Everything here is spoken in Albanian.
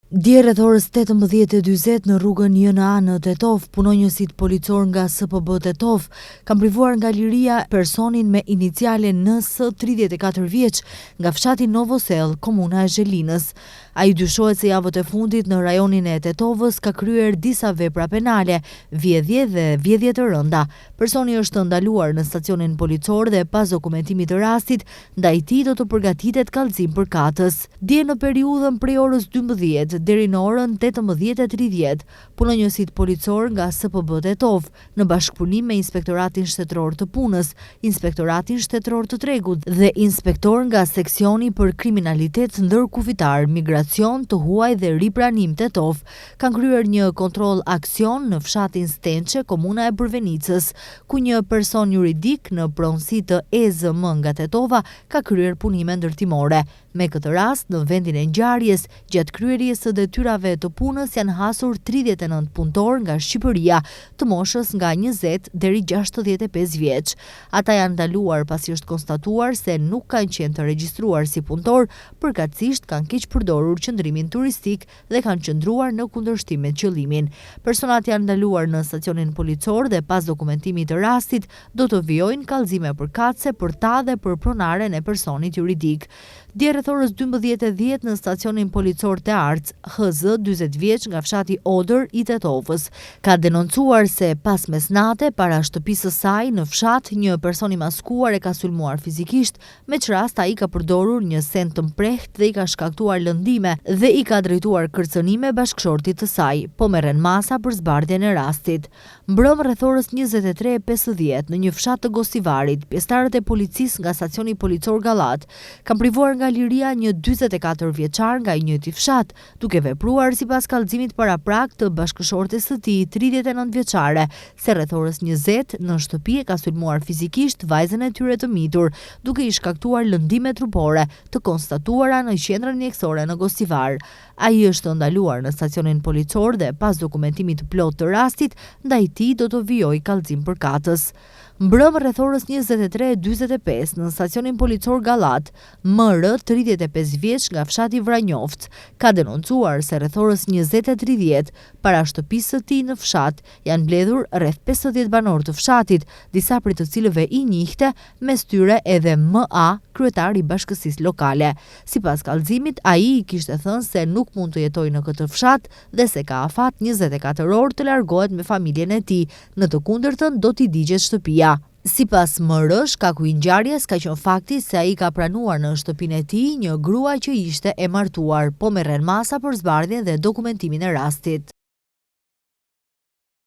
Dje rreth orës 18:40 në rrugën JNA në Tetov, punonjësit policor nga SPB Tetov kanë privuar nga liria personin me inicialen NS, 34 vjeç, nga fshati Novosel, komuna e Zhelinës. Ai dyshohet se javët e fundit në rajonin e Tetovës ka kryer disa vepra penale, vjedhje dhe vjedhje të rënda. Personi është ndaluar në stacionin policor dhe pas dokumentimit të rastit, ndaj tij do të përgatitet kallëzim përkatës. Dje në periudhën prej orës 12 deri në orën 18:30, punonjësit policor nga SPB Tetov, në bashkëpunim me Inspektoratin Shtetëror të Punës, Inspektoratin Shtetëror të Tregut dhe inspektor nga seksioni për kriminalitet ndërkufitar, migracion, të huaj dhe ripranim Tetov, kanë kryer një kontroll aksion në fshatin Stençe, komuna e Brvenicës, ku një person juridik në pronësi të EZM nga Tetova ka kryer punime ndërtimore. Me këtë rast, në vendin e ngjarjes, gjatë kryerjes së detyrave të punës janë hasur 39 punëtor nga Shqipëria, të moshës nga 20 deri 65 vjeç. Ata janë ndaluar pasi është konstatuar se nuk kanë qenë të regjistruar si punëtor, përkatësisht kanë keq përdorur qëndrimin turistik dhe kanë qëndruar në kundërshtim me qëllimin. Personat janë ndaluar në stacionin policor dhe pas dokumentimit të rastit do të vijojnë kallëzime përkatëse për ta dhe për pronaren e personit juridik. Dje rreth orës 12:10 në stacionin policor të Arc, HZ 40 vjeç nga fshati Odër i Tetovës, ka denoncuar se pas mesnate para shtëpisë së saj në fshat një person i maskuar e ka sulmuar fizikisht, me që rast ai ka përdorur një send të mprehtë dhe i ka shkaktuar lëndime dhe i ka drejtuar kërcënime bashkëshortit të saj, po merren masa për zbardhjen e rastit. Mbrëm rreth orës 23:50 në një fshat të Gosivarit, pjesëtarët e policisë nga stacioni policor Gallat kanë privuar nga liria një 44 vjeçar nga i njëjti fshat, duke vepruar sipas kallëzimit paraprak të bashkëshortes së tij, 39 vjeçare, se rreth orës 20 në shtëpi e ka sulmuar fizikisht vajzën e tyre të mitur, duke i shkaktuar lëndime trupore të konstatuara në qendrën mjekësore në Gosivar. Ai është ndaluar në stacionin policor dhe pas dokumentimit plot të rastit, ndaj tij do të vijojë kallëzim përkatës. Mbrëm rreth orës 23:45 në stacionin policor Gallat, MR 35 vjeç nga fshati Vranjovc, ka denoncuar se rreth orës 20:30 para shtëpisë së tij në fshat janë mbledhur rreth 50 banor të fshatit, disa prej të cilëve i njihte, mes tyre edhe MA, kryetar i bashkësisë lokale. Sipas kallëzimit, ai kishte thënë se nuk mund të jetojë në këtë fshat dhe se ka afat 24 orë të largohet me familjen e tij, në të kundërtën do t'i digjet shtëpia. Sipas MR, shkaku i ngjarjes ka qenë fakti se ai ka pranuar në shtëpinë e tij një grua që ishte e martuar, po merren masa për zbardhjen dhe dokumentimin e rastit.